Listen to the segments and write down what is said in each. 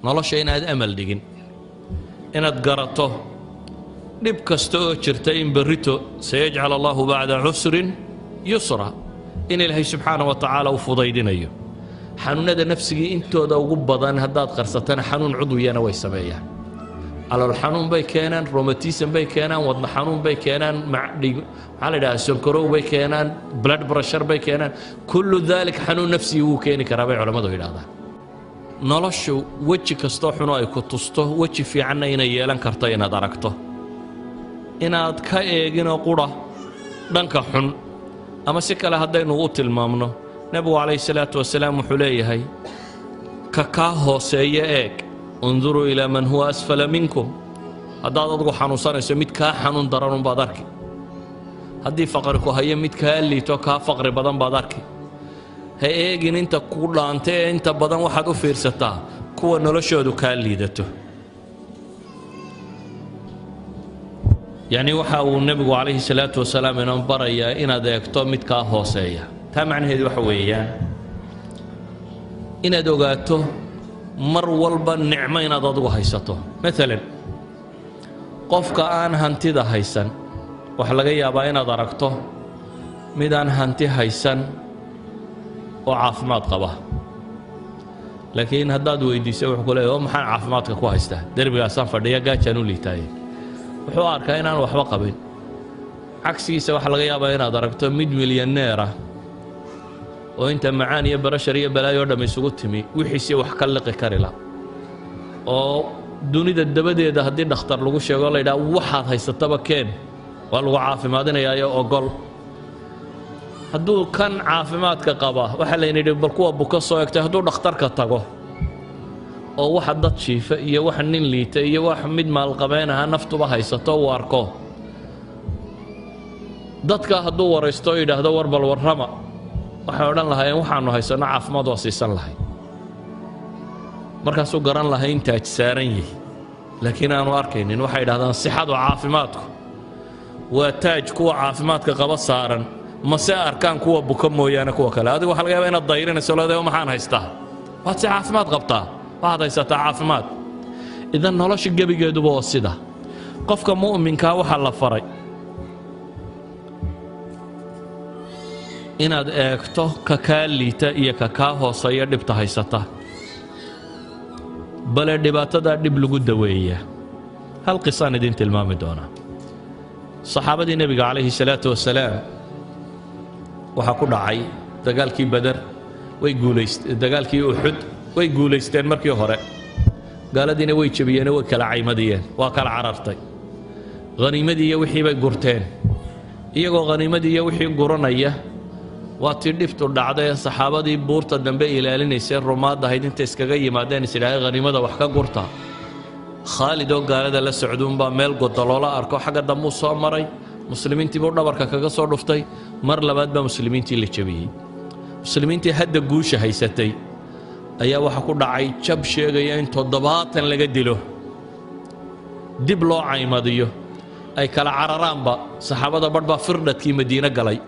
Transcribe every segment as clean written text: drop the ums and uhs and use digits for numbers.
nolosha inaad amal dhigin inaad garato dhib kasta oo jirta in berrito sayajcal allahu bacda cusrin yusra in ilaahay subxaanahu wa tacaala u fudaydinayo xanuunada nafsigii intooda ugu badan haddaad qarsatana xanuun cudwiyana way sameeyaan calool xanuun bay keenaan rheumatism bay keenaan wadna xanuun bay keenaan maxaa la yidhaha sonkorow bay keenaan blood pressure bay keenaan kullu dalik xanuun nafsigi wuu keeni karaa bay culammadu yidhahdaan noloshu weji kastoo xuno ay ku tusto weji fiicanna inay yeelan karto inaad aragto inaad ka eeginoo qura dhanka xun ama si kale haddaynu u tilmaamno nebigu calayhi salaatu wasalaam wuxuu leeyahay ka kaa hooseeya eeg unduruu ilaa man huwa asfala minkum haddaad adigu xanuunsanayso mid kaa xanuun daranun baad arki haddii faqri ku hayo mid kaa liito kaa faqri badan baad arki ha eegin inta ku dhaanta ee inta badan waxaad u fiirsataa kuwa noloshoodu kaa liidato yacni waxa uu nebigu calayhi salaatu wasalaam inoo barayaa inaad eegto mid kaa hooseeya taa macnaheedu waxa weeyaan inaad ogaato mar walba nicmo inaad adigu haysato maalan qofka aan hantida haysan waxa laga yaabaa inaad aragto mid aan hanti haysan oo caafimaad qaba laakiin haddaad weydiiso wuxuu ku leeyahay maxaan caafimaadka ku haystaa derbigaasaan fadhiya gaajaan u liitaaye wuxuu arkaa inaan waxba qabin cagsigiisa waxa laga yaabaa inaad aragto mid milyaneer ah oo inta macaan iyo barashar iyo balaayo oo dham isugu timi wixiisii wax ka liqi kari la oo dunida dabadeeda haddii dhakhtar lagu sheego la yidhaha waxaad haysataba keen waa lagu caafimaadinayaa ogol hadduu kan caafimaadka qaba waxaa layna yidhi bal kuwa buka soo egtay hadduu dhakhtarka tago oo waxa dad jiifa iyo waxa nin liita iyo wax mid maalqabeen aha naftuba haysato uu arko dadka hadduu waraysto oo yidhaahdo war bal warrama waxay odhan lahaayeen waxaannu haysanno caafimaad waa siisan lahay markaasuu garan lahay in taaj saaran yihi laakiin aanu arkaynin waxay yidhahdaan sixadu caafimaadku waa taaj kuwa caafimaadka qaba saaran mase arkaan kuwa buka mooyaane kuwa kale adigu waxa laga yaabaa inaad dayrinayso leedahay maxaan haystaa waad si caafimaad qabtaa waxaad haysataa caafimaad idan nolosha gebigeeduba waa sida qofka mu'minkaa waxaa la faray inaad eegto ka kaa liita iyo ka kaa hooseeya dhibta haysata bale dhibaatadaa dhib lagu daweeyaa hal qisaan idin tilmaami doonaa saxaabadii nebiga calayhi salaatu wasalaam waxaa ku dhacay dagaalkii badar dagaalkii uxud way guulaysteen markii hore gaaladiina way jabiyeen way kala caymadiyeen waa kala carartay haniimadii iyo wixii bay gurteen iyagoo haniimadii iyo wixii guranaya waa tii dhibtu dhacday saxaabadii buurta dambe ilaalinaysay rumaad ahayd inta iskaga yimaadeen is idhaahay haniimada wax ka gurta khaalid oo gaalada la socduunbaa meel godoloola arko xagga dambuu soo maray muslimiintiibuu dhabarka kaga soo dhuftay mar labaad baa muslimiintii la jabiyey muslimiintii hadda guusha haysatay ayaa waxa ku dhacay jab sheegaya in 70 laga dilo dib loo caymadiyo ay kala cararaanba saxaabada badh baa firdhadkii madiina galay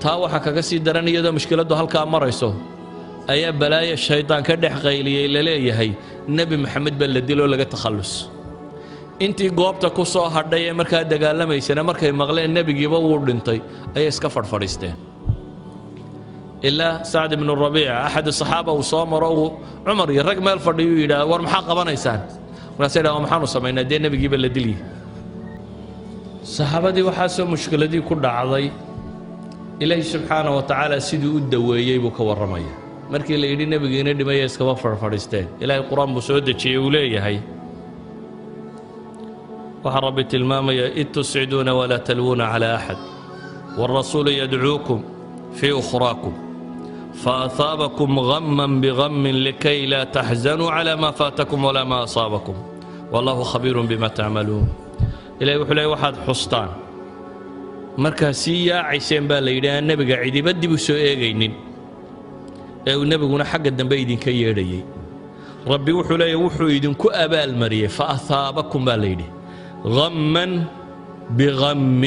taa waxa kaga sii daran iyadoo mushkiladdu halkaa marayso ayaa balaaya shaydaan ka dhex qayliyey la leeyahay nebi maxamed baa la diloo laga takhallus intii goobta ku soo hadhay ee markaa dagaalamaysana markay maqleen nebigiiba wuu dhintay ayay iska fadhfadhiisteen ilaa sacd ibnu rabiica axad saxaaba uu soo maro cumar iyo rag meel fadhiyuu yidhaah war maxaa qabanaysaan markaasay dhaha maxaanu samaynaa dee nebigiiba la dilyi saxaabadii waxaasoo mushkiladii ku dhacday ilaahi subxaanahu wa tacaala siduu u daweeyey buu ka warramaya markii la yidhi nebigiina dhimaya iskaba fadhfadhiisteen ilaahay qur-aan buu soo dejiyey uu leeyahay waxaa rabbi tilmaamaya id tusciduuna walaa talwuuna calaa axad waalrasuulu yadcuukum fii ukhraakum فأثابكم غما بغم لكي لا تحزنوا على ما فاتكم ولا ما أصابكم والله خبير بما تعملون إلهي وحلي واحد حسطان مركزية عيسين بالليلة النبي قاعد يبدي بسوء إيجينين أو النبي قلنا حق الدنبيدين كي يريي ربي وحلي وحيدين كأبا المرية فأثابكم بالليلة غما بغم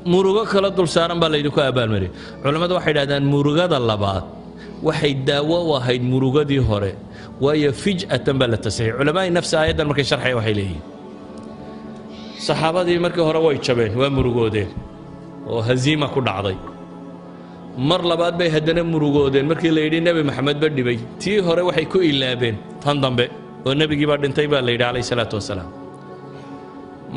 murugo kala dul saaran baa laydinku abaalmariyay culimmadu waxay yidhahdaan murugada labaad waxay daawo u ahayd murugadii hore waayo fij'atan baa la tasxiix culamaa'i nafsi aayaddan markay sharxaya waxay leeyihiin saxaabadii markii hore way jabeen waa murugoodeen oo haziima ku dhacday mar labaad bay haddana murugoodeen markii la yidhi nebi maxamed ba dhibay tii hore waxay ku ilaabeen tan dambe oo nebigii baa dhintay baa la yidhi calayhi salaatu wasalaam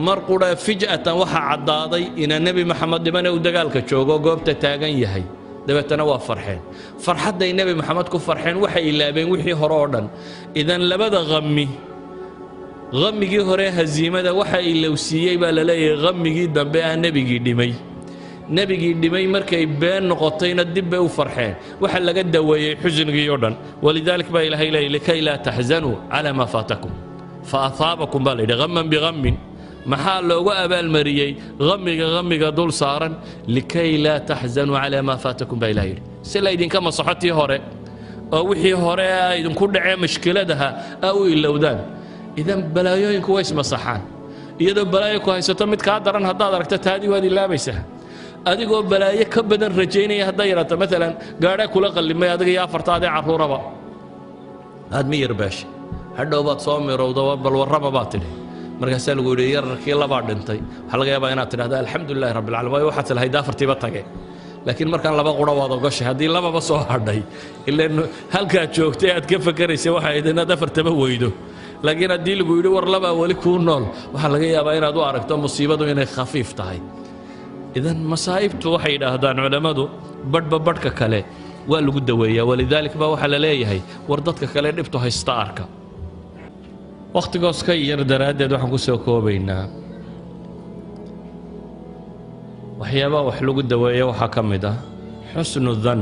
mar qura fij'atan waxaa caddaaday inaa nebi maxamed dhibana uu dagaalka joogo goobta taagan yahay dabeetana waa farxeen farxadday nebi maxamed ku farxeen waxay ilaabeen wixii hore oo dhan idan labada hammigii hore haziimada waxa ilowsiiyey baa la leeyahay hammigii dambe ah nebigii dhimay markay been noqotayna dib bay u farxeen waxa laga daweeyey xusnigii oo dhan walidaalik baa ilaahay leeyahay likay laa taxzanuu calaa maa faatakum fa ahaabakum baa la yidhi hamman bihammin maxaa loogu abaalmariyey hamiga dul saaran likay laa taxzanuu calaa maa faatakum baa ilahay yidhi si laydinka masaxo tii hore oo wixii hore a idinku dhacee mashkiladaha a u ilowdaan idan balaayooyinku way ismasaxaan iyadoo balaayo ku haysato mid kaa daran haddaad aragto taadii waad ilaabaysaa adigoo balaayo ka badan rajaynaya hadday yarato maalan gaadha kula qallimay adiga iyo afartaadee carruuraba aad mi yarbaashay hadhow baad soo mirowda bal warraba baad tidhi markaasaa lagu yidhi yararkii labaa dhintay waxaa laga yaabaa inaad tidhahda alxamdulilahi rabbi alcaalamiin waayo waxaad lahayd afartiiba tage laakiin markaan laba qura waad ogashay haddii lababa soo hadhay ilaan halkaad joogtay aad ka fakaraysay waxa ahayd inaad afartaba weydo laakiin haddii lagu yidhi war labaa weli kuu nool waxaa laga yaabaa inaad u aragto musiibadu inay khafiif tahay idan masaa'ibtu waxay yidhaahdaan culammadu badhba badhka kale waa lagu daweeyaa walidaalik baa waxaa la leeyahay war dadka kale dhibtu haysta arka wakhtigoos ka yar daraaddeed waxaan ku soo koobaynaa waxyaabaha wax lagu daweeya waxaa ka mid ah xusnu dan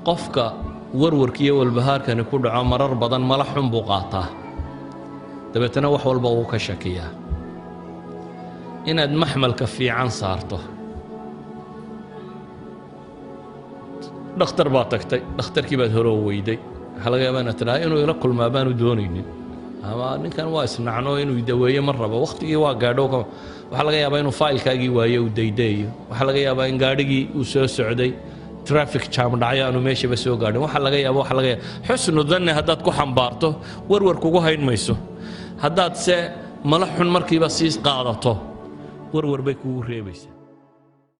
qofka warwarkiiyo walbahaarkani ku dhaco marar badan mala xun buu qaataa dabeetana wax walba wuu ka shakiyaa inaad maxmalka fiican saarto dhakhtar baad tagtay dhakhtarkii baad hore weyday waxaa laga yaabaa inaad tidhaha inuu ila kulmaa baanu doonaynin ama ninkan waa isnacno inuu daweeyo ma rabo wakhtigii waa gaadho waxaa laga yaabaa inuu faylkaagii waayo uu daydaeyo waxaa laga yaabaa in gaadhigii uu soo socday traffic jam dhacyo aanu meeshaba soo gaadhin waxaa laga yaaba xusnu danni haddaad ku xambaarto warwar kugu hayn mayso haddaad se mala xun markiiba sii qaadato warwar bay kugu reebaysaa